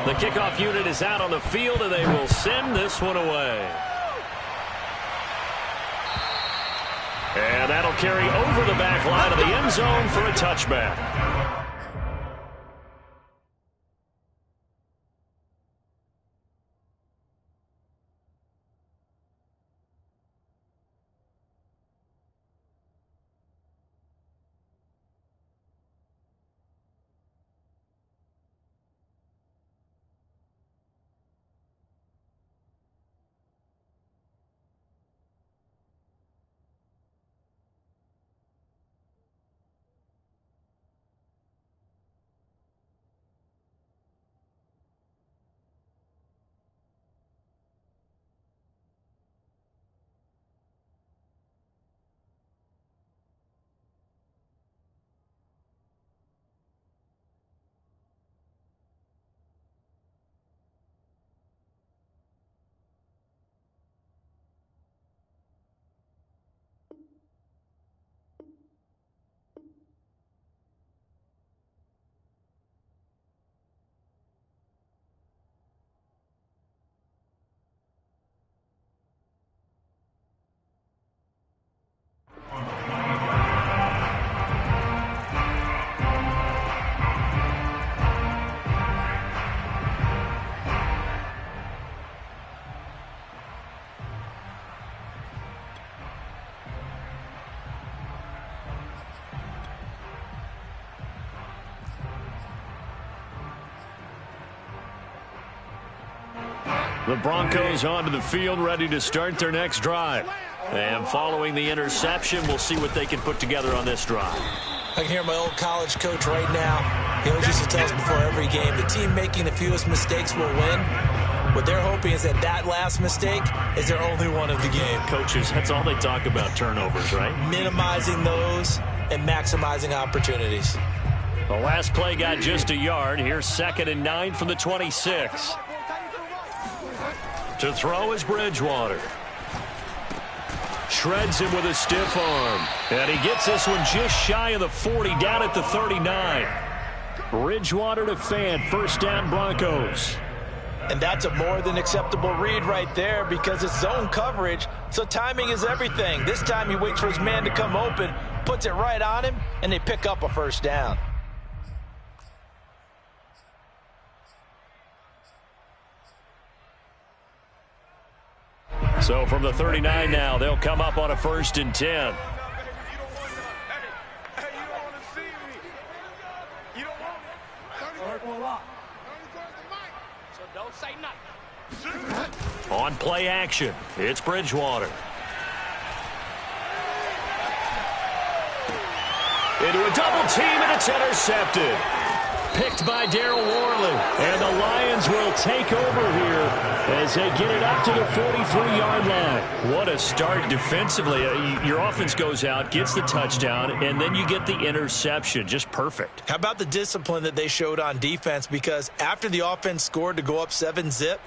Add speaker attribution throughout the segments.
Speaker 1: The kickoff unit is out on the field, and they will send this one away. And that'll carry over the back line of the end zone for a touchback. The Broncos onto the field, ready to start their next drive. And following the interception, we'll see what they can put together on this drive.
Speaker 2: I can hear my old college coach right now. He always used to tell us before every game, the team making the fewest mistakes will win. What they're hoping is that that last mistake is their only one of the game.
Speaker 1: Coaches, that's all they talk about, turnovers, right?
Speaker 2: Minimizing those and maximizing opportunities.
Speaker 1: The last play got just a yard. Here's 2nd and 9 from the 26. To throw is Bridgewater. Shreds him with a stiff arm. And he gets this one just shy of the 40, down at the 39. Bridgewater to Fant, first down Broncos.
Speaker 2: And that's a more than acceptable read right there because it's zone coverage, so timing is everything. This time he waits for his man to come open, puts it right on him, and they pick up a first down.
Speaker 1: So from the 39 now, they'll come up on a 1st and 10. On play action, it's Bridgewater. Into a double team, and it's intercepted. Picked by Daryl Worley. And the Lions will take over here as they get it up to the 43-yard line. What a start defensively. Your offense goes out, gets the touchdown, and then you get the interception. Just perfect.
Speaker 2: How about the discipline that they showed on defense? Because after the offense scored to go up 7-zip,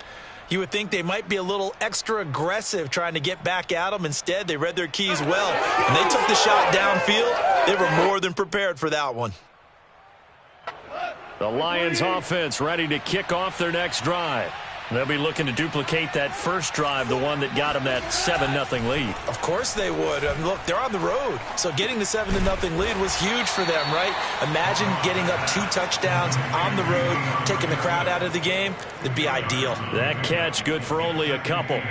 Speaker 2: you would think they might be a little extra aggressive trying to get back at them. Instead, they read their keys well, and they took the shot downfield. They were more than prepared for that one.
Speaker 1: The Lions offense ready to kick off their next drive. They'll be looking to duplicate that first drive, the one that got them that 7-0 lead.
Speaker 2: Of course they would. I mean, look, they're on the road. So getting the 7-0 lead was huge for them, right? Imagine getting up 2 touchdowns on the road, taking the crowd out of the game. That'd be ideal.
Speaker 1: That catch good for only a couple.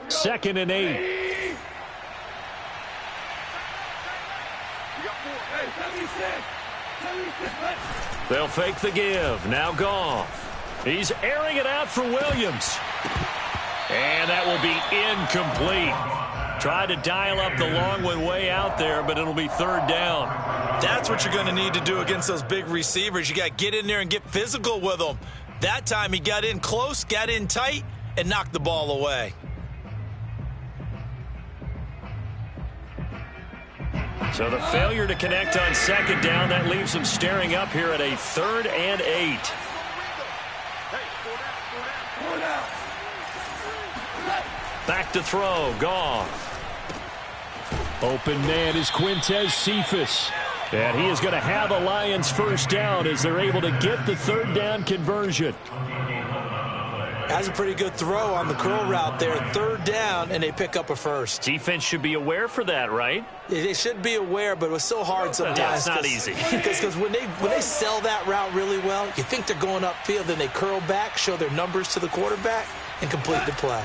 Speaker 1: Second and 8. They'll fake the give. Now Goff. He's airing it out for Williams. And that will be incomplete. Tried to dial up the long one way out there, but it'll be 3rd down.
Speaker 2: That's what you're going to need to do against those big receivers. You got to get in there and get physical with them. That time he got in close, got in tight, and knocked the ball away.
Speaker 1: So the failure to connect on 2nd down, that leaves them staring up here at a 3rd and 8. Back to throw. Goff. Open man is Quintez Cephus. And he is going to have a Lions first down as they're able to get the third down conversion.
Speaker 2: That's a pretty good throw on the curl route there. Third down, and they pick up a first.
Speaker 1: Defense should be aware for that, right?
Speaker 2: They should be aware, but it was so hard sometimes.
Speaker 1: Yeah, it's not easy.
Speaker 2: Because when they sell that route really well, you think they're going upfield, then they curl back, show their numbers to the quarterback, and complete the play.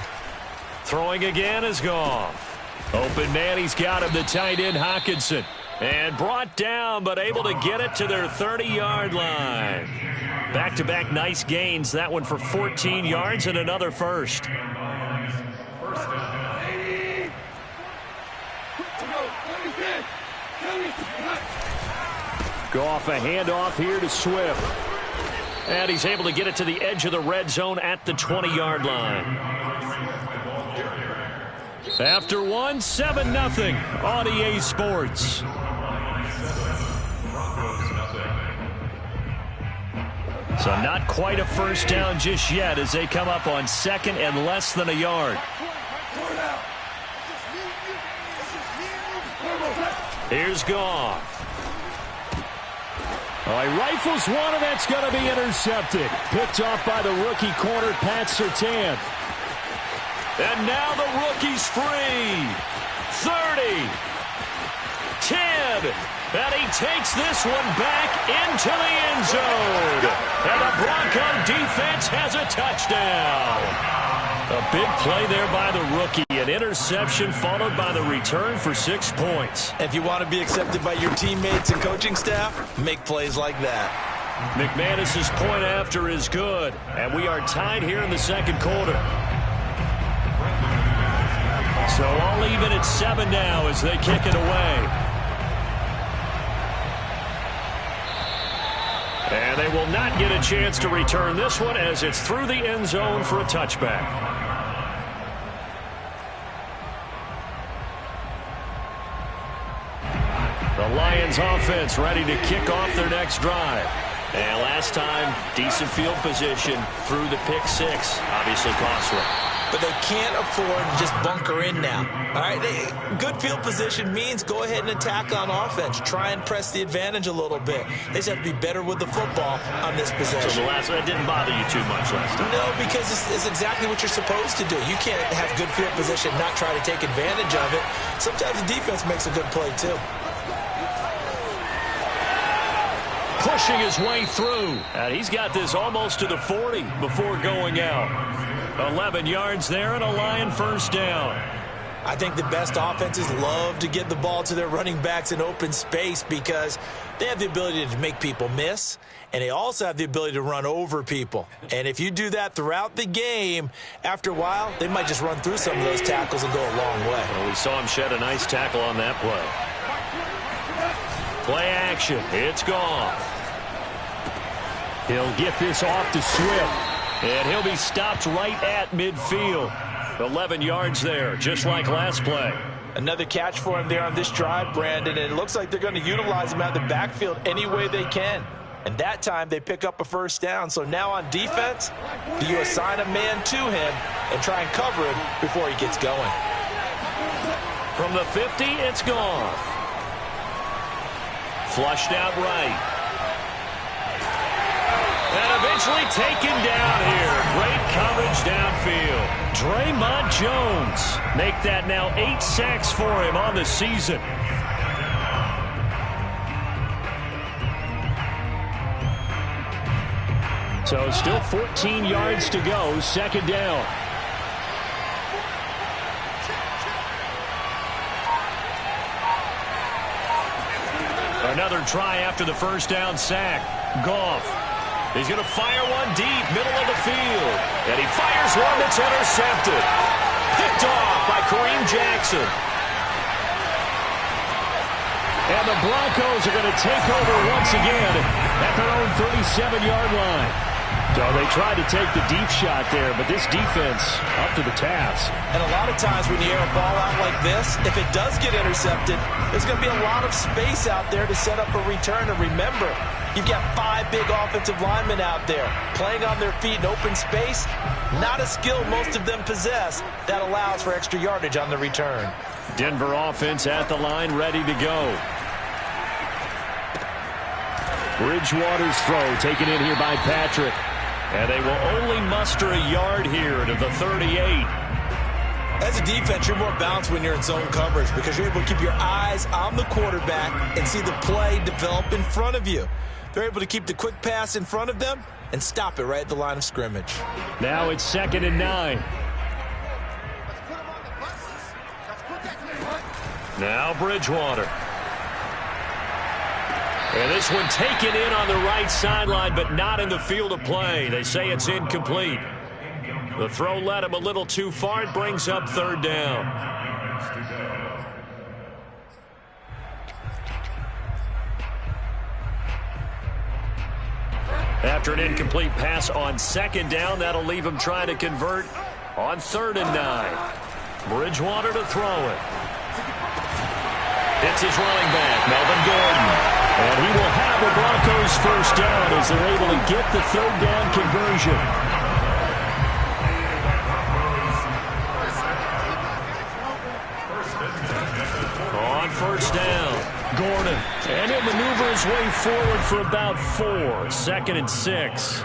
Speaker 1: Throwing again is Goff. Open man, he's got him, the tight end Hockenson. And brought down, but able to get it to their 30-yard line. Back-to-back nice gains. That one for 14 yards and another first. Goff, a handoff here to Swift. And he's able to get it to the edge of the red zone at the 20-yard line. After one, 7-0 on EA Sports. So not quite a first down just yet as they come up on second and less than a yard. Here's Goff. Oh, he rifles one, and that's going to be intercepted. Picked off by the rookie corner, Pat Surtain. And now the rookie's free. 30. 10. And he takes this one back into the end zone. And the Bronco defense has a touchdown. A big play there by the rookie. An interception followed by the return for 6 points.
Speaker 2: If you want to be accepted by your teammates and coaching staff, make plays like that.
Speaker 1: McManus's point after is good. And we are tied here in the second quarter. So all even at 7 now as they kick it away. And they will not get a chance to return this one as it's through the end zone for a touchback. The Lions offense ready to kick off their next drive. And last time, decent field position through the pick six. Obviously costly.
Speaker 2: But they can't afford to just bunker in now. All right, good field position means go ahead and attack on offense. Try and press the advantage a little bit. They just have to be better with the football on this possession.
Speaker 1: So the last one, that didn't bother you too much last time?
Speaker 2: No, because it's exactly what you're supposed to do. You can't have good field position, not try to take advantage of it. Sometimes the defense makes a good play, too.
Speaker 1: Pushing his way through. And he's got this almost to the 40 before going out. 11 yards there and a Lion first down.
Speaker 2: I think the best offenses love to get the ball to their running backs in open space because they have the ability to make people miss, and they also have the ability to run over people. And if you do that throughout the game, after a while, they might just run through some of those tackles and go a long way.
Speaker 1: Well, we saw him shed a nice tackle on that play. Play action. It's gone. He'll get this off to Swift. And he'll be stopped right at midfield. 11 yards there, just like last play.
Speaker 2: Another catch for him there on this drive, Brandon, and it looks like they're going to utilize him out of the backfield any way they can. And that time they pick up a first down. So now on defense, do you assign a man to him and try and cover him before he gets going?
Speaker 1: From the 50, it's gone. Flushed out right. And eventually taken down here. Great coverage downfield. Draymond Jones make that now 8 sacks for him on the season. So still 14 yards to go. Second down. Another try after the first down sack. Goff. He's going to fire one deep, middle of the field. And he fires one that's intercepted. Picked off by Kareem Jackson. And the Broncos are going to take over once again at their own 37-yard line. So they tried to take the deep shot there, but this defense up to the task.
Speaker 2: And a lot of times when you air a ball out like this, if it does get intercepted, there's going to be a lot of space out there to set up a return. And remember, You've got 5 big offensive linemen out there playing on their feet in open space. Not a skill most of them possess that allows for extra yardage on the return.
Speaker 1: Denver offense at the line, ready to go. Bridgewater's throw taken in here by Patrick. And they will only muster a yard here to the 38.
Speaker 2: As a defense, you're more balanced when you're in zone coverage because you're able to keep your eyes on the quarterback and see the play develop in front of you. They're able to keep the quick pass in front of them and stop it right at the line of scrimmage.
Speaker 1: Now it's 2nd and 9. Now Bridgewater. And this one taken in on the right sideline, but not in the field of play. They say it's incomplete. The throw led him a little too far. It brings up 3rd down. After an incomplete pass on 2nd down, that'll leave him trying to convert on 3rd and 9. Bridgewater to throw it. It's his running back, Melvin Gordon. And he will have the Broncos first down as they're able to get the 3rd down conversion. On 1st down, Gordon. And he'll maneuver his way forward for about 4. 2nd and 6.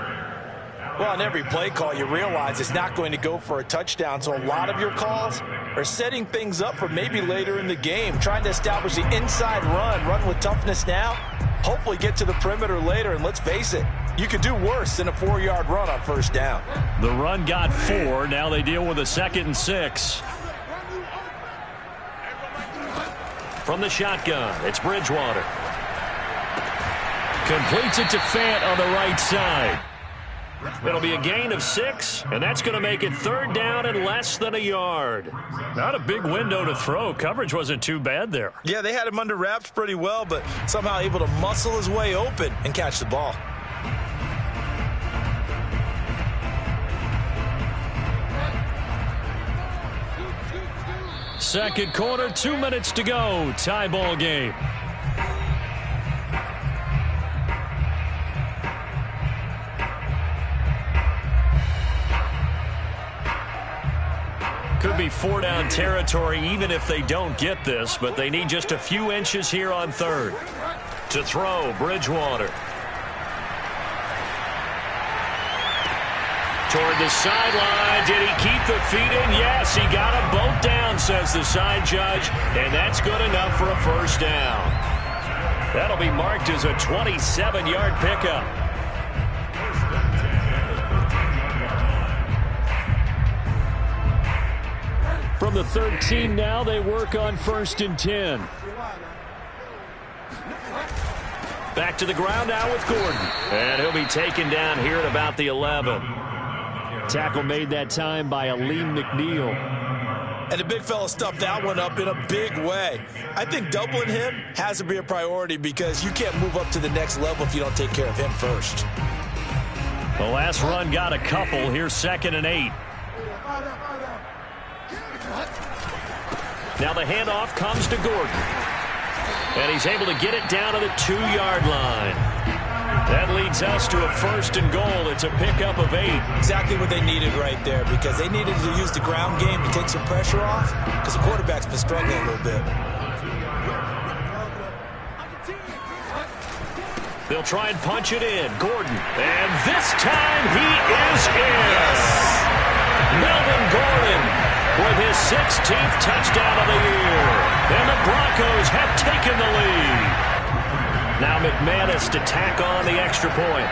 Speaker 2: Well, on every play call, you realize it's not going to go for a touchdown. So a lot of your calls are setting things up for maybe later in the game, trying to establish the inside run with toughness now, hopefully get to the perimeter later. And let's face it, you could do worse than a 4-yard run on 1st down.
Speaker 1: The run got 4. Now they deal with a 2nd and 6. From the shotgun, it's Bridgewater. Completes it to Fant on the right side. It'll be a gain of 6, and that's going to make it 3rd down and less than a yard. Not a big window to throw. Coverage wasn't too bad there.
Speaker 2: Yeah, they had him under wraps pretty well, but somehow able to muscle his way open and catch the ball.
Speaker 1: Second quarter, 2 minutes to go. Tie ball game. Could be 4-down territory even if they don't get this, but they need just a few inches here on 3rd. To throw, Bridgewater. Toward the sideline. Did he keep the feet in? Yes, he got them both down, says the side judge, and that's good enough for a 1st down. That'll be marked as a 27-yard pickup. From the 13 now, they work on 1st and 10. Back to the ground now with Gordon. And he'll be taken down here at about the 11. Tackle made that time by Aleem McNeil.
Speaker 2: And the big fella stuffed that one up in a big way. I think doubling him has to be a priority because you can't move up to the next level if you don't take care of him first.
Speaker 1: The last run got a couple. Here's 2nd and 8. Now the handoff comes to Gordon. And he's able to get it down to the 2-yard line. That leads us to a 1st and goal. It's a pickup of 8.
Speaker 2: Exactly what they needed right there because they needed to use the ground game to take some pressure off because the quarterback's been struggling a little bit.
Speaker 1: They'll try and punch it in. Gordon. And this time he is in. Melvin Gordon with his 16th touchdown of the year. And the Broncos have taken the lead. Now McManus to tack on the extra point.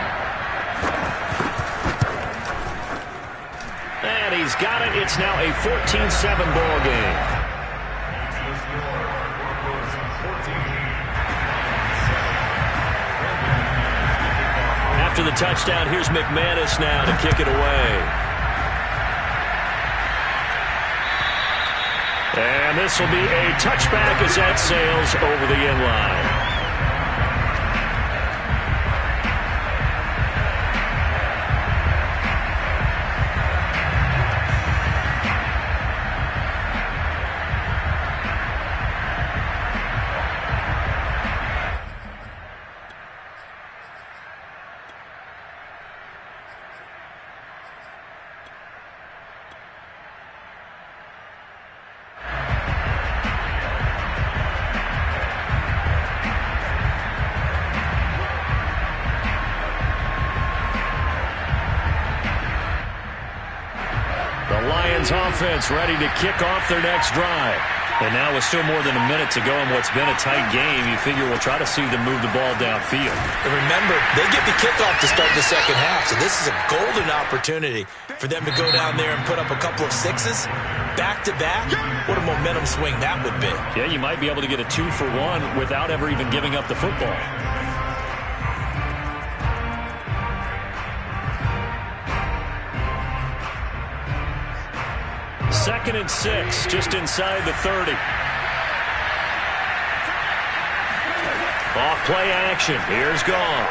Speaker 1: And he's got it. It's now a 14-7 ball game. After the touchdown, here's McManus now to kick it away. And this will be a touchback as that sails over the end line. Lions offense ready to kick off their next drive.
Speaker 3: And now with still more than a minute to go in what's been a tight game, you figure we'll try to see them move the ball downfield.
Speaker 2: And remember, they get the kickoff to start the second half, so this is a golden opportunity for them to go down there and put up a couple of sixes back-to-back. What a momentum swing that would be.
Speaker 1: Yeah, you might be able to get a 2-for-1 without ever even giving up the football. Second and 6, just inside the 30. Off play action. Here's Goff.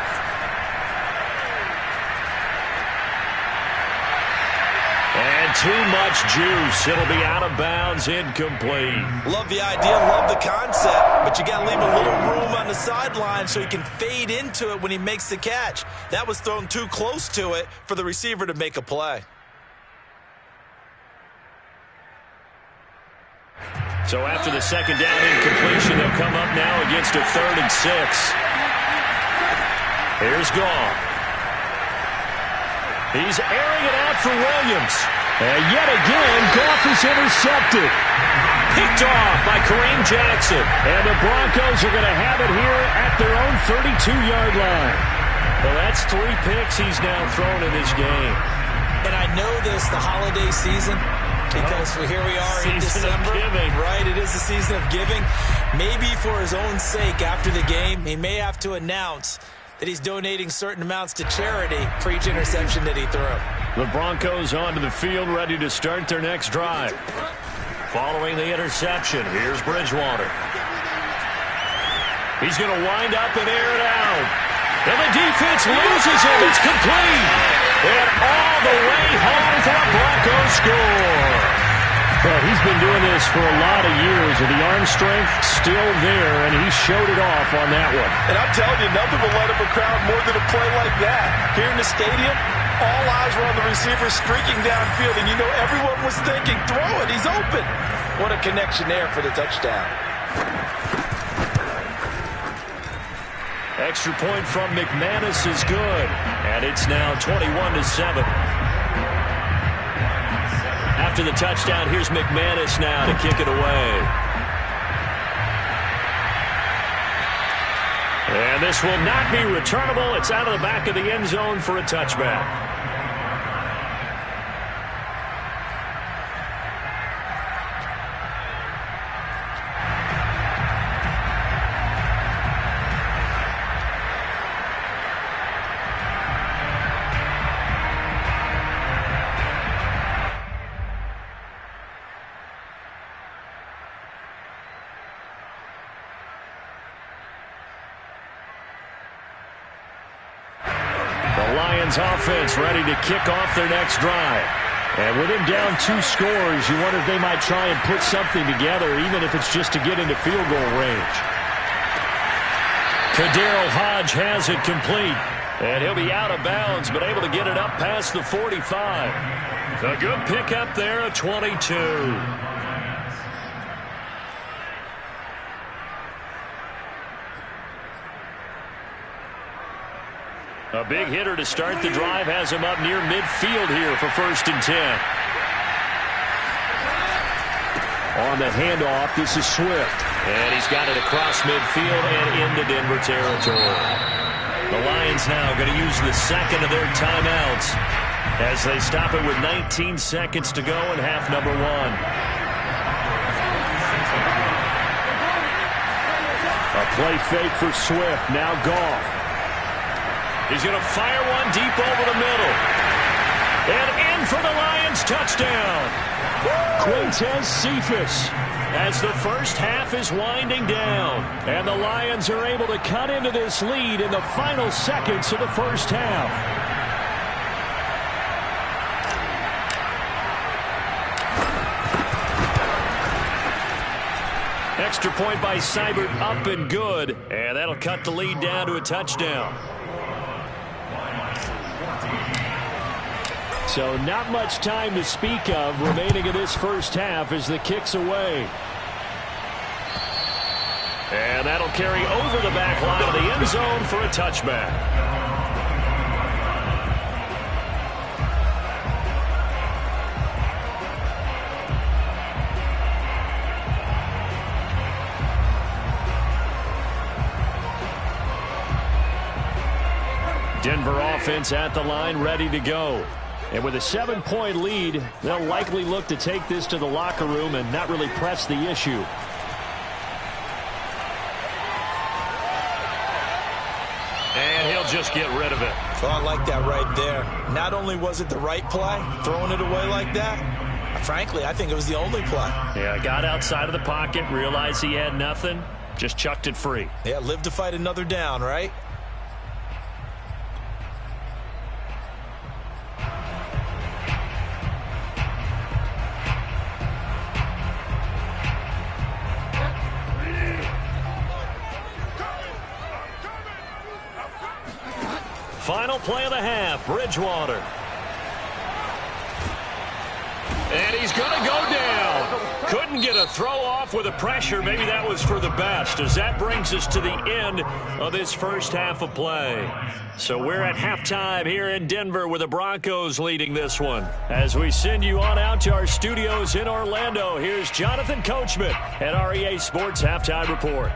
Speaker 1: And too much juice. It'll be out of bounds, incomplete.
Speaker 2: Love the idea, love the concept, but you got to leave a little room on the sideline so he can fade into it when he makes the catch. That was thrown too close to it for the receiver to make a play.
Speaker 1: So after the second down incompletion, they'll come up now against a 3rd and 6. Here's Goff. He's airing it out for Williams. And yet again, Goff is intercepted. Picked off by Kareem Jackson. And the Broncos are going to have it here at their own 32-yard line. Well, that's 3 picks he's now thrown in this game.
Speaker 2: And I know this, the holiday season, because here we are in December, right? It is the season of giving. Maybe for his own sake, after the game, he may have to announce that he's donating certain amounts to charity for each interception that he threw.
Speaker 1: The Broncos onto the field, ready to start their next drive. Following the interception, here's Bridgewater. He's going to wind up and air it out. And the defense loses him. It's complete. And all the way home for a Broncos score. Well, he's been doing this for a lot of years, and the arm strength still there, and he showed it off on that one.
Speaker 2: And I'm telling you, nothing will light up a crowd more than a play like that. Here in the stadium, all eyes were on the receiver streaking downfield, and you know everyone was thinking, throw it, he's open. What a connection there for the touchdown.
Speaker 1: Extra point from McManus is good, and it's now 21-7. After the touchdown, here's McManus now to kick it away. And this will not be returnable. It's out of the back of the end zone for a touchback. Offense ready to kick off their next drive. And with him down 2 scores, you wonder if they might try and put something together, even if it's just to get into field goal range. Kaderl Hodge has it complete. And he'll be out of bounds, but able to get it up past the 45. A good pickup there at 22. A big hitter to start the drive has him up near midfield here for 1st and 10. On the handoff, this is Swift. And he's got it across midfield and into Denver territory. The Lions now going to use the second of their timeouts as they stop it with 19 seconds to go in half number 1. A play fake for Swift. Now Goff. He's going to fire one deep over the middle. And in for the Lions touchdown. Quintez Cephus as the first half is winding down. And the Lions are able to cut into this lead in the final seconds of the first half. Extra point by Seibert, up and good. And that'll cut the lead down to a touchdown. So not much time to speak of remaining in this first half as the kick's away. And that'll carry over the back line of the end zone for a touchback. Denver offense at the line, ready to go. And with a 7-point lead, they'll likely look to take this to the locker room and not really press the issue.
Speaker 3: And he'll just get rid of it.
Speaker 2: Well, I like that right there. Not only was it the right play, throwing it away like that, frankly, I think it was the only play.
Speaker 3: Yeah, got outside of the pocket, realized he had nothing, just chucked it free.
Speaker 2: Yeah, live to fight another down, right?
Speaker 1: Final play of the half, Bridgewater. And he's going to go down. Couldn't get a throw off with the pressure. Maybe that was for the best, as that brings us to the end of this first half of play. So we're at halftime here in Denver with the Broncos leading this one. As we send you on out to our studios in Orlando, here's Jonathan Coachman at REA Sports Halftime Report.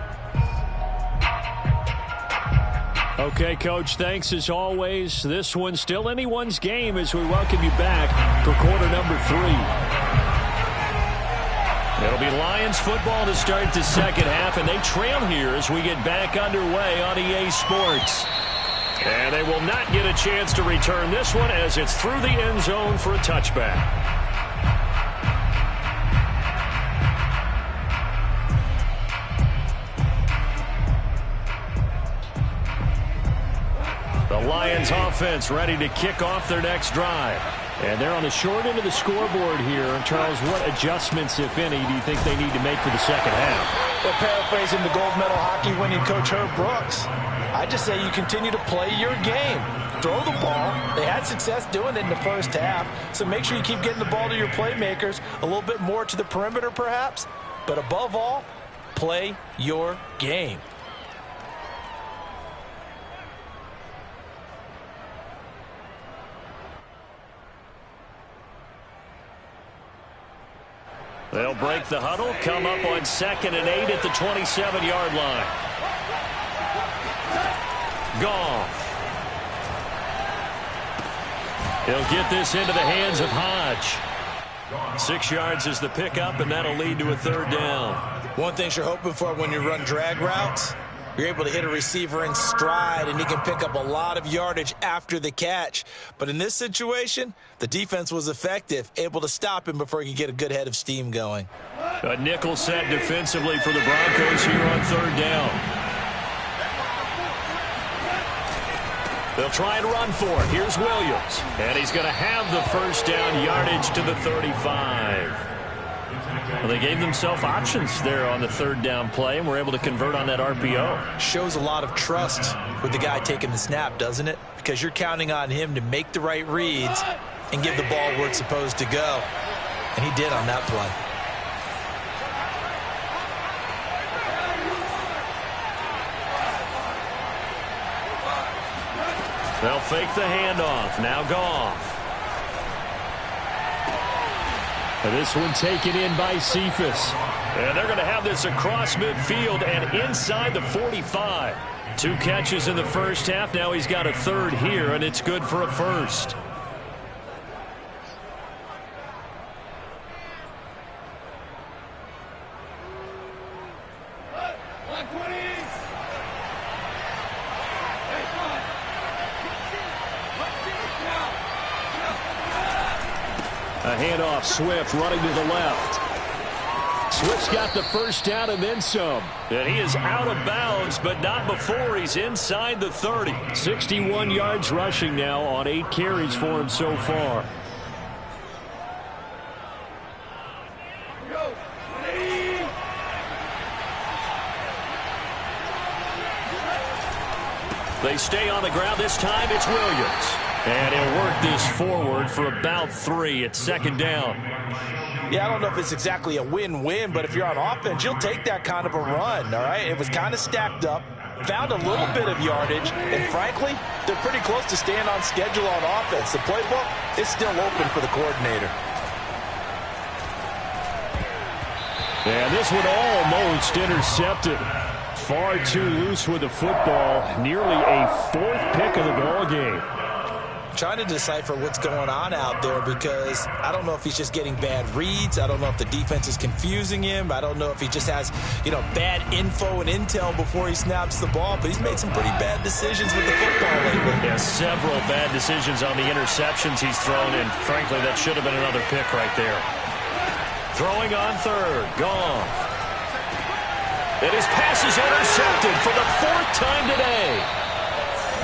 Speaker 1: Okay, Coach, thanks as always. This one's still anyone's game as we welcome you back for quarter number 3. It'll be Lions football to start the second half, and they trail here as we get back underway on EA Sports. And they will not get a chance to return this one as it's through the end zone for a touchback. The Lions offense ready to kick off their next drive. And they're on the short end of the scoreboard here. And Charles, what adjustments, if any, do you think they need to make for the second half?
Speaker 2: Well, paraphrasing the gold medal hockey winning coach Herb Brooks, I just say you continue to play your game. Throw the ball. They had success doing it in the first half. So make sure you keep getting the ball to your playmakers, a little bit more to the perimeter perhaps. But above all, play your game.
Speaker 1: They'll break the huddle, come up on 2nd and 8 at the 27-yard line. Goff. He'll get this into the hands of Hodge. 6 yards is the pickup, and that'll lead to a third down.
Speaker 2: One thing you're hoping for when you run drag routes, you're able to hit a receiver in stride, and he can pick up a lot of yardage after the catch. But in this situation, the defense was effective, able to stop him before he could get a good head of steam going.
Speaker 1: A nickel set defensively for the Broncos here on third down. They'll try and run for it. Here's Williams. And he's going to have the first down, yardage to the 35. Well, they gave themselves options there on the third down play and were able to convert on that RPO.
Speaker 2: Shows a lot of trust with the guy taking the snap, doesn't it? Because you're counting on him to make the right reads and give the ball where it's supposed to go. And he did on that play.
Speaker 1: They'll fake the handoff. Now Goff. And this one taken in by Cephas. And they're going to have this across midfield and inside the 45. 2 catches in the first half. Now he's got a third here, and it's good for a first. A handoff, Swift running to the left. Swift's got the first down and then some. And he is out of bounds, but not before he's inside the 30. 61 yards rushing now on 8 carries for him so far. They stay on the ground. This time it's Williams. And he'll work this forward for about 3 at second down.
Speaker 2: Yeah, I don't know if it's exactly a win-win, but if you're on offense, you'll take that kind of a run, all right? It was kind of stacked up, found a little bit of yardage, and frankly, they're pretty close to staying on schedule on offense. The playbook is still open for the coordinator.
Speaker 1: And this one almost intercepted. far too loose with the football. Nearly a fourth pick of the ball game.
Speaker 2: Trying to decipher what's going on out there because I don't know if he's just getting bad reads. I don't know if the defense is confusing him. I don't know if he just has, bad info and intel before he snaps the ball. But he's made some pretty bad decisions with the football lately.
Speaker 3: Yeah, several bad decisions on the interceptions he's thrown, and frankly, that should have been another pick right there. Throwing on third. Goff. And his pass is intercepted for the fourth time today.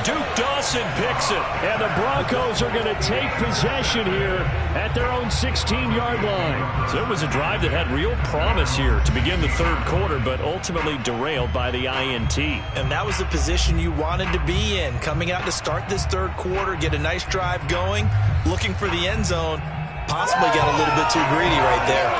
Speaker 3: Duke Dawson picks it.
Speaker 1: And the Broncos are going to take possession here at their own 16-yard line.
Speaker 3: So it was a drive that had real promise here to begin the third quarter, but ultimately derailed by the INT.
Speaker 2: And that was the position you wanted to be in. Coming out to start this third quarter, get a nice drive going, looking for the end zone. Possibly got a little bit too greedy right there.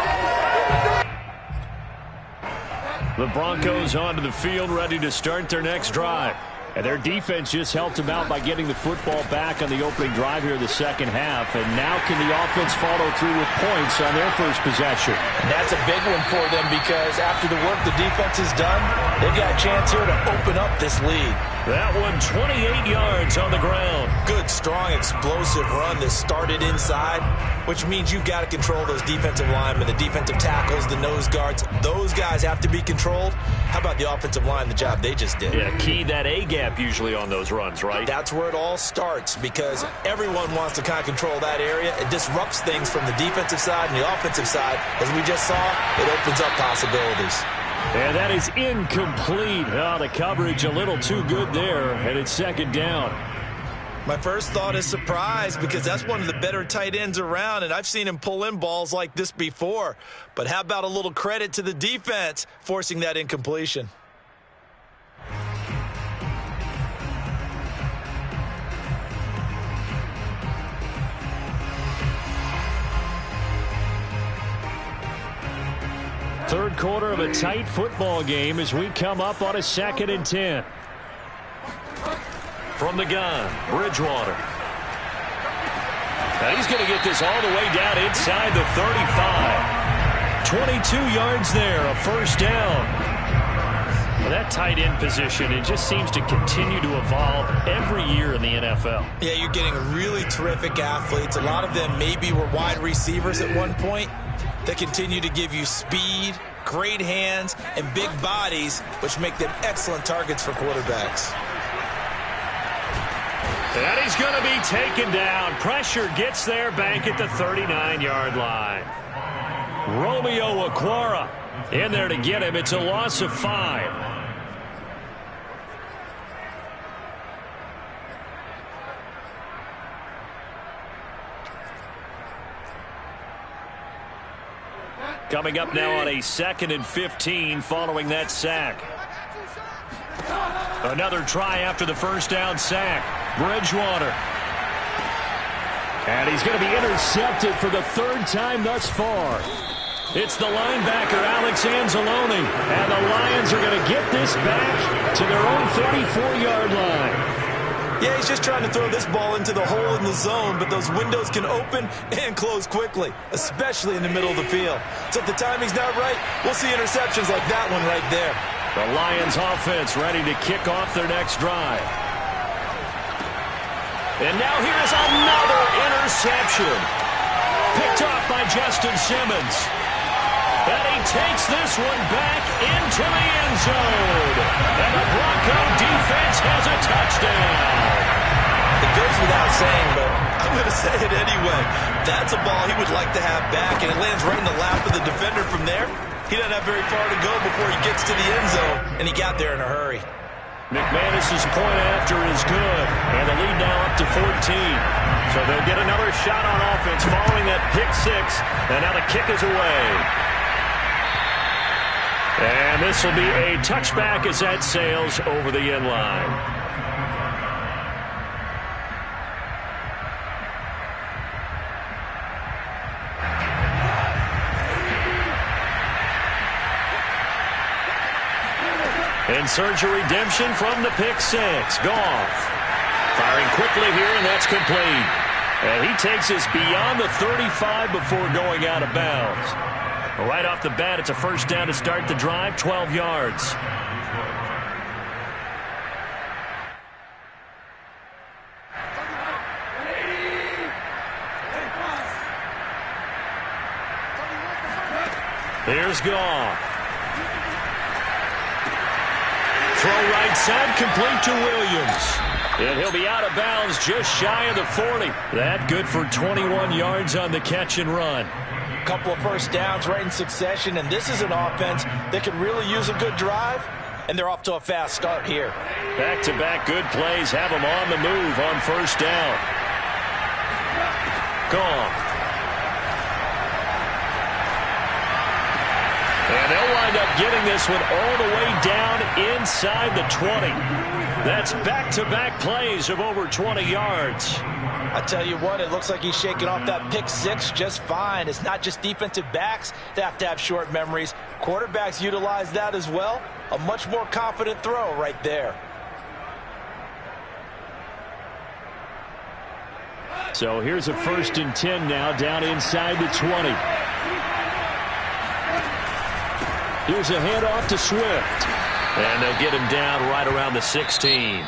Speaker 1: The Broncos onto the field, ready to start their next drive. And their defense just helped them out by getting the football back on the opening drive here in the second half. And now can the offense follow through with points on their first possession?
Speaker 2: And that's a big one for them because after the work the defense has done, they've got a chance here to open up this lead.
Speaker 3: That one 28 yards on the ground.
Speaker 2: Good, strong, explosive run that started inside, which means you've got to control those defensive linemen, the defensive tackles, the nose guards. Those guys have to be controlled. How about the offensive line, the job they just did?
Speaker 3: Yeah, key that A-gap usually on those runs, right?
Speaker 2: That's where it all starts because everyone wants to kind of control that area. It disrupts things from the defensive side and the offensive side. As we just saw, it opens up possibilities.
Speaker 1: And that is incomplete. Oh, the coverage a little too good there, and it's second down.
Speaker 2: My first thought is surprise because that's one of the better tight ends around, and I've seen him pull in balls like this before. But how about a little credit to the defense forcing that incompletion?
Speaker 1: Third quarter of a tight football game as we come up on a 2nd and 10.
Speaker 3: From the gun, Bridgewater. Now he's going to get this all the way down inside the 35.
Speaker 1: 22 yards there, a first down.
Speaker 3: Well, that tight end position, it just seems to continue to evolve every year in the NFL.
Speaker 2: Yeah, you're getting really terrific athletes. A lot of them maybe were wide receivers at one point. They continue to give you speed, great hands, and big bodies, which make them excellent targets for quarterbacks.
Speaker 3: And he's going to be taken down. Pressure gets there back at the 39-yard line.
Speaker 1: Romeo Okwara in there to get him. It's a loss of 5.
Speaker 3: Coming up now on a 2nd and 15 following that sack.
Speaker 1: Another try after the first down sack. Bridgewater. And he's going to be intercepted for the third time thus far. It's the linebacker, Alex Anzalone. And the Lions are going to get this back to their own 34-yard line.
Speaker 2: Yeah, he's just trying to throw this ball into the hole in the zone, but those windows can open and close quickly, especially in the middle of the field. So if the timing's not right, we'll see interceptions like that one right there.
Speaker 1: The Lions offense ready to kick off their next drive. And now here's another interception. Picked off by Justin Simmons. And he takes this one back into the end zone. And the Bronco defense has a touchdown.
Speaker 2: It goes without saying, but I'm going to say it anyway. That's a ball he would like to have back, and it lands right in the lap of the defender from there. He doesn't have very far to go before he gets to the end zone, and he got there in a hurry.
Speaker 1: McManus's point after is good, and the lead now up to 14.
Speaker 3: So they'll get another shot on offense following that pick six, and now the kick is away.
Speaker 1: And this will be a touchback as that sails over the end line. And search a redemption from the pick six. Goff firing quickly here, and that's complete. And he takes us beyond the 35 before going out of bounds. Right off the bat, it's a first down to start the drive, 12 yards.
Speaker 3: Here's Goff. Throw right side, complete to Williams. And he'll be out of bounds just shy of the 40. That good for 21 yards on the catch and run.
Speaker 2: Couple of first downs right in succession, and this is an offense that could really use a good drive, and they're off to a fast start here.
Speaker 3: Back-to-back good plays have them on the move on first down. Gone. And they'll wind up getting this one all the way down inside the 20. That's back-to-back plays of over 20 yards.
Speaker 2: I tell you what, it looks like he's shaking off that pick six just fine. It's not just defensive backs that have to have short memories. Quarterbacks utilize that as well. A much more confident throw right there.
Speaker 1: So here's a 1st and 10 now down inside the 20. Here's a handoff to Swift.
Speaker 3: And they'll get him down right around the 16.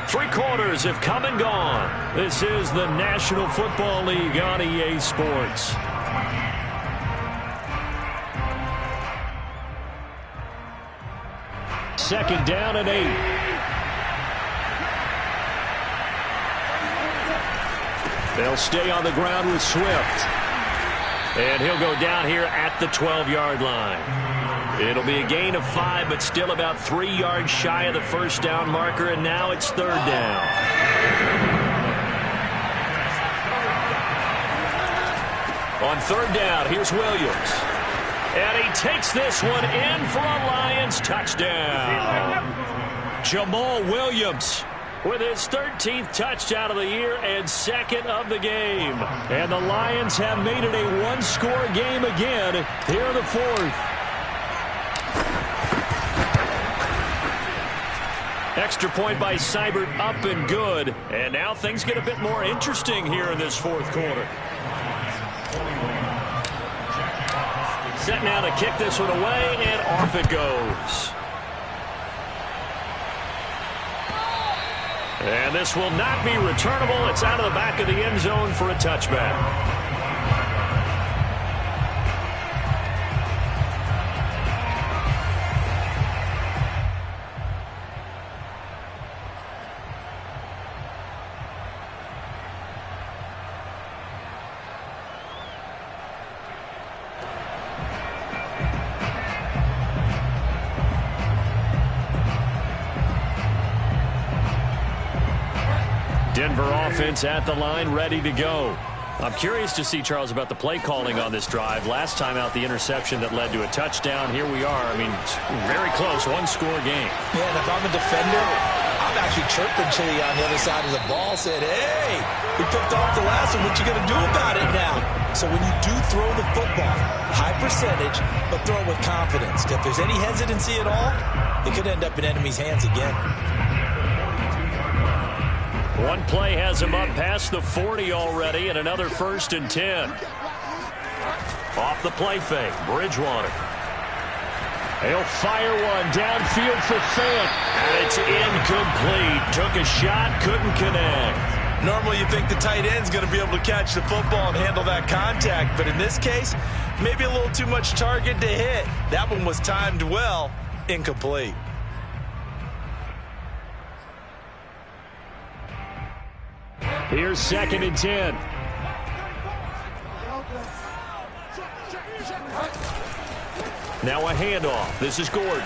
Speaker 3: 3 quarters have come and gone. This is the National Football League on EA Sports.
Speaker 1: Second down and 8. They'll stay on the ground with Swift.
Speaker 3: And he'll go down here at the 12-yard line. It'll be a gain of 5, but still about 3 yards shy of the first down marker, and now it's 3rd down. On 3rd down, here's Williams. And he takes this one in for a Lions touchdown. Jamal Williams with his 13th touchdown of the year and 2nd of the game.
Speaker 1: And the Lions have made it a one-score game again here in the 4th.
Speaker 3: Extra point by Seibert, up and good. And now things get a bit more interesting here in this 4th quarter. Set now to kick this one away, and off it goes. And this will not be returnable. It's out of the back of the end zone for a touchback.
Speaker 1: Denver offense at the line, ready to go.
Speaker 3: I'm curious to see, Charles, about the play calling on this drive. Last time out, the interception that led to a touchdown. Here we are. I mean, very close, one-score game.
Speaker 2: Yeah, and if I'm a defender, I'm actually chirping Chili on the other side of the ball, said, hey, we picked off the last one. What you going to do about it now? So when you do throw the football, high percentage, but throw it with confidence. If there's any hesitancy at all, it could end up in enemy's hands again.
Speaker 3: One play has him up past the 40 already, and another 1st and 10. Off the play fake, Bridgewater.
Speaker 1: He'll fire one downfield for Fant.
Speaker 3: And it's incomplete. Took a shot, couldn't connect.
Speaker 2: Normally you think the tight end's going to be able to catch the football and handle that contact, but in this case, maybe a little too much target to hit. That one was timed well, incomplete.
Speaker 1: Here's 2nd and 10.
Speaker 3: Now a handoff. This is Gordon.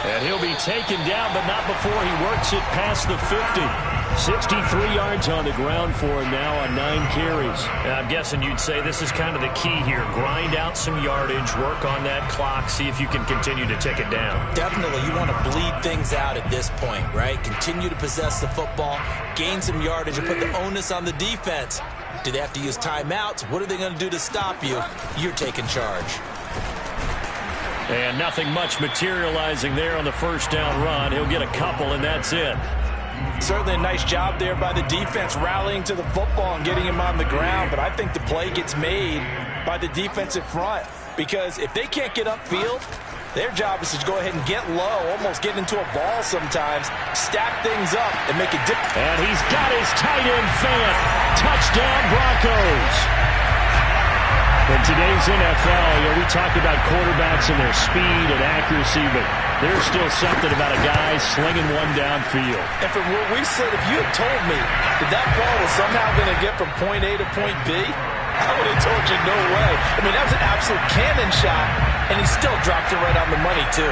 Speaker 1: And he'll be taken down, but not before he works it past the 50. 63 yards on the ground for him now on 9 carries.
Speaker 3: And I'm guessing you'd say this is kind of the key here. Grind out some yardage, work on that clock, see if you can continue to tick it down.
Speaker 2: Definitely, you want to bleed things out at this point, right? Continue to possess the football, gain some yardage, and put the onus on the defense. Do they have to use timeouts? What are they going to do to stop you? You're taking charge.
Speaker 3: And nothing much materializing there on the first down run. He'll get a couple, and that's it.
Speaker 2: Certainly a nice job there by the defense rallying to the football and getting him on the ground, but I think the play gets made by the defensive front because if they can't get upfield, their job is to go ahead and get low, almost get into a ball sometimes, stack things up, and make it different.
Speaker 1: And he's got his tight end Fant. Touchdown Broncos. In today's NFL, we talk about quarterbacks and their speed and accuracy, but there's still something about a guy slinging one downfield.
Speaker 2: And from what we said, if you had told me that ball was somehow going to get from point A to point B, I would have told you no way. I mean, that was an absolute cannon shot, and he still dropped it right on the money, too.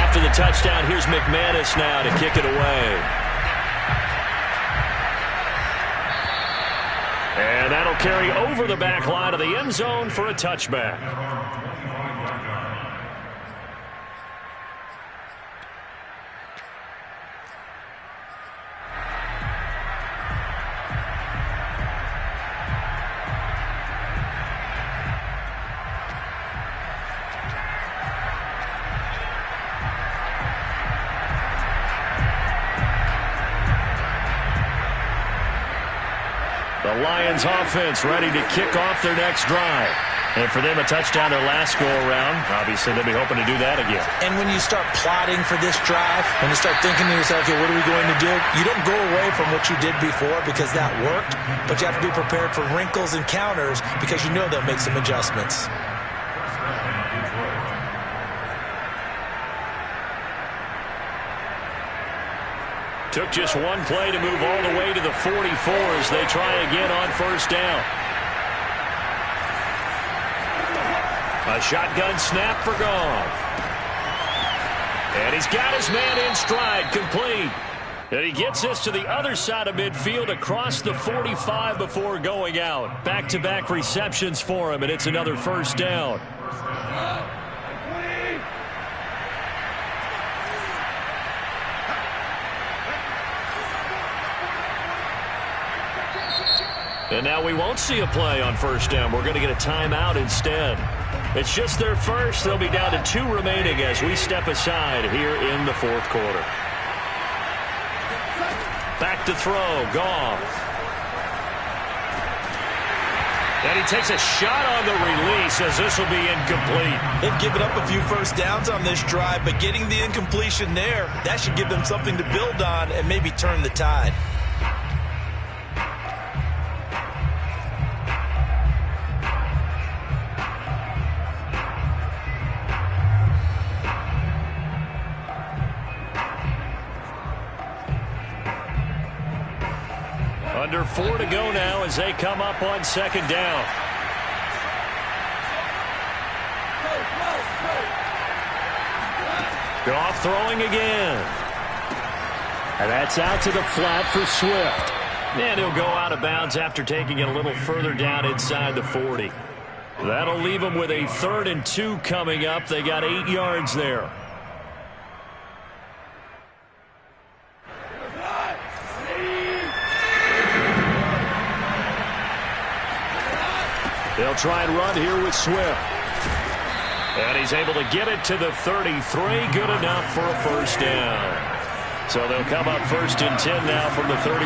Speaker 1: After the touchdown, here's McManus now to kick it away. And that'll carry over the back line of the end zone for a touchback. The Lions offense ready to kick off their next drive. And for them, a touchdown their last go-around. Obviously, they'll be hoping to do that again.
Speaker 2: And when you start plotting for this drive, when you start thinking to yourself, okay, what are we going to do? You don't go away from what you did before because that worked, but you have to be prepared for wrinkles and counters because you know they'll make some adjustments.
Speaker 1: Took just one play to move all the way to the 44 as they try again on first down. A shotgun snap for Goff. And he's got his man in stride, complete. And he gets this to the other side of midfield across the 45 before going out. Back-to-back receptions for him, and it's another first down. And now we won't see a play on first down. We're going to get a timeout instead. It's just their first. They'll be down to 2 remaining as we step aside here in the fourth quarter. Back to throw. Goff. And he takes a shot on the release as this will be incomplete.
Speaker 2: They've given up a few first downs on this drive, but getting the incompletion there, that should give them something to build on and maybe turn the tide.
Speaker 1: Under 4 to go now as they come up on second down. Goff throwing again. And that's out to the flat for Swift. And he'll go out of bounds after taking it a little further down inside the 40. That'll leave them with a 3rd and 2 coming up. They got 8 yards there. They'll try and run here with Swift. And he's able to get it to the 33. Good enough for a first down. So they'll come up 1st and 10 now from the 33.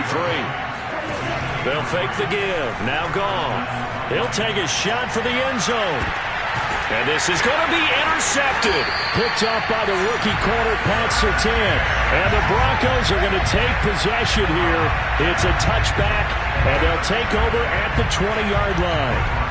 Speaker 1: They'll fake the give. Now Goff. He'll take a shot for the end zone. And this is going to be intercepted. Picked off by the rookie corner, Pat Surtain. And the Broncos are going to take possession here. It's a touchback, and they'll take over at the 20-yard line.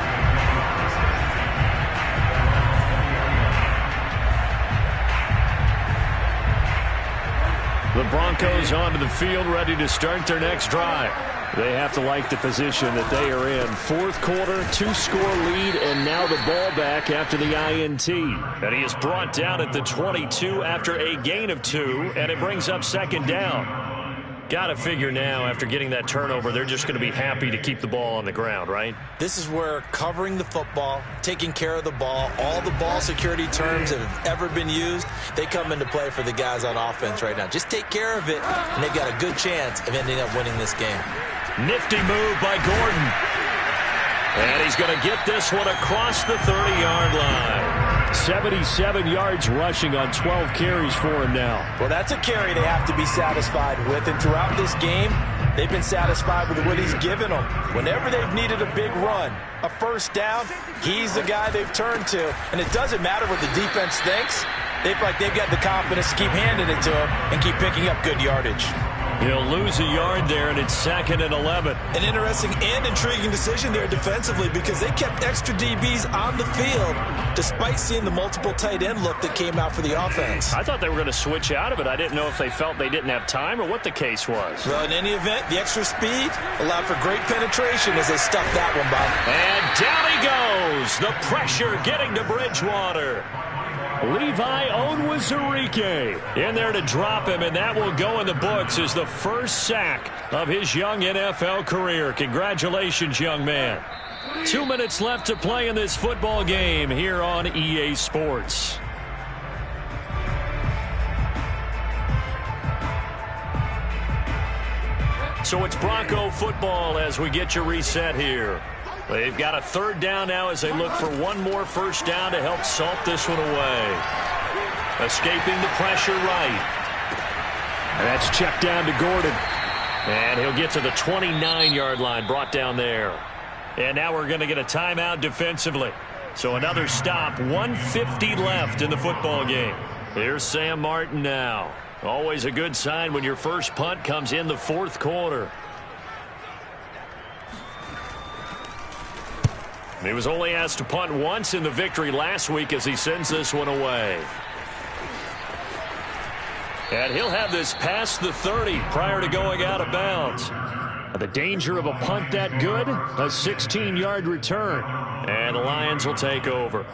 Speaker 1: The Broncos onto the field, ready to start their next drive. They have to like the position that they are in. 4th quarter, 2-score lead, and now the ball back after the INT. And he is brought down at the 22 after a gain of 2, and it brings up second down. Got to figure now, after getting that turnover, they're just going to be happy to keep the ball on the ground, right?
Speaker 2: This is where covering the football, taking care of the ball, all the ball security terms that have ever been used, they come into play for the guys on offense right now. Just take care of it, and they've got a good chance of ending up winning this game.
Speaker 1: Nifty move by Gordon. And he's going to get this one across the 30-yard line. 77 yards rushing on 12 carries for him now.
Speaker 2: Well, that's a carry they have to be satisfied with. And throughout this game, they've been satisfied with what he's given them. Whenever they've needed a big run, a first down, he's the guy they've turned to. And it doesn't matter what the defense thinks. They've got the confidence to keep handing it to him and keep picking up good yardage.
Speaker 3: He'll lose a yard there, and it's 2nd and 11.
Speaker 2: An interesting and intriguing decision there defensively because they kept extra DBs on the field despite seeing the multiple tight end look that came out for the offense.
Speaker 3: I thought they were going to switch out of it. I didn't know if they felt they didn't have time or what the case was.
Speaker 2: Well, in any event, the extra speed allowed for great penetration as they stuffed that one, Bob.
Speaker 3: And down he goes. The pressure getting to Bridgewater. Levi Onwuzurike in there to drop him, and that will go in the books as the first sack of his young NFL career. Congratulations, young man. 2 minutes left to play in this football game here on EA Sports. So it's Bronco football as we get you reset here. They've got a 3rd down now as they look for one more first down to help salt this one away. Escaping the pressure right.
Speaker 1: And that's checked down to Gordon.
Speaker 3: And he'll get to the 29-yard line, brought down there. And now we're going to get a timeout defensively. So another stop, 1:50 left in the football game. Here's Sam Martin now. Always a good sign when your first punt comes in the 4th quarter. He was only asked to punt once in the victory last week as he sends this one away. And he'll have this past the 30 prior to going out of bounds.
Speaker 1: The danger of a punt that good, a 16-yard return.
Speaker 3: And the Lions will take over.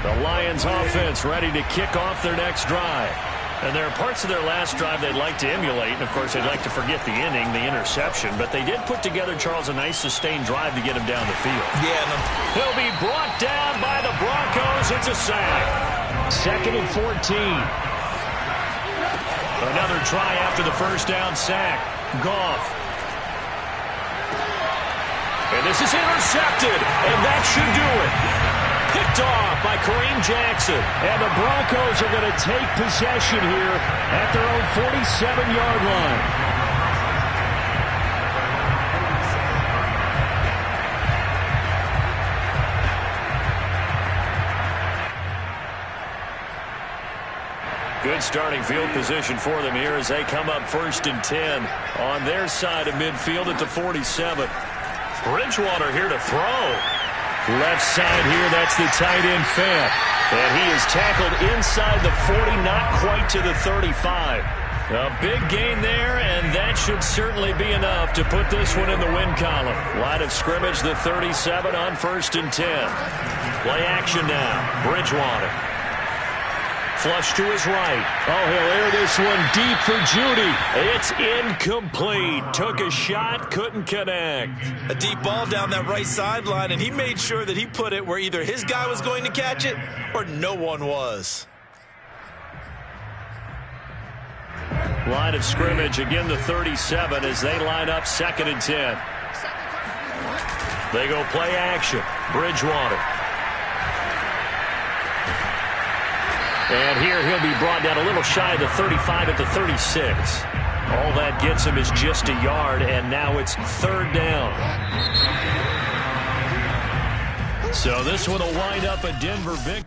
Speaker 3: The Lions offense ready to kick off their next drive. And there are parts of their last drive they'd like to emulate. And, of course, they'd like to forget the inning, the interception. But they did put together, Charles, a nice sustained drive to get him down the field.
Speaker 2: Yeah, no.
Speaker 3: He'll be brought down by the Broncos. It's a sack.
Speaker 1: 2nd and 14.
Speaker 3: Another try after the first down sack. Goff. And this is intercepted. And that should do it. Picked off by Kareem Jackson.
Speaker 1: And the Broncos are going to take possession here at their own 47-yard line.
Speaker 3: Good starting field position for them here as they come up 1st and 10 on their side of midfield at the 47. Bridgewater here to throw.
Speaker 1: Left side here, that's the tight end Fant.
Speaker 3: And he is tackled inside the 40, not quite to the 35. A big gain there, and that should certainly be enough to put this one in the win column. Line of scrimmage, the 37 on 1st and 10. Play action now. Bridgewater. Flush to his right.
Speaker 1: Oh, he'll air this one deep for Judy.
Speaker 3: It's incomplete. Took a shot, couldn't connect.
Speaker 2: A deep ball down that right sideline, and he made sure that he put it where either his guy was going to catch it or no one was.
Speaker 3: Line of scrimmage, again the 37 as they line up 2nd and 10. They go play action. Bridgewater. And here he'll be brought down a little shy of the 35 at the 36. All that gets him is just a yard, and now it's 3rd down. So this one will wind up a Denver victory.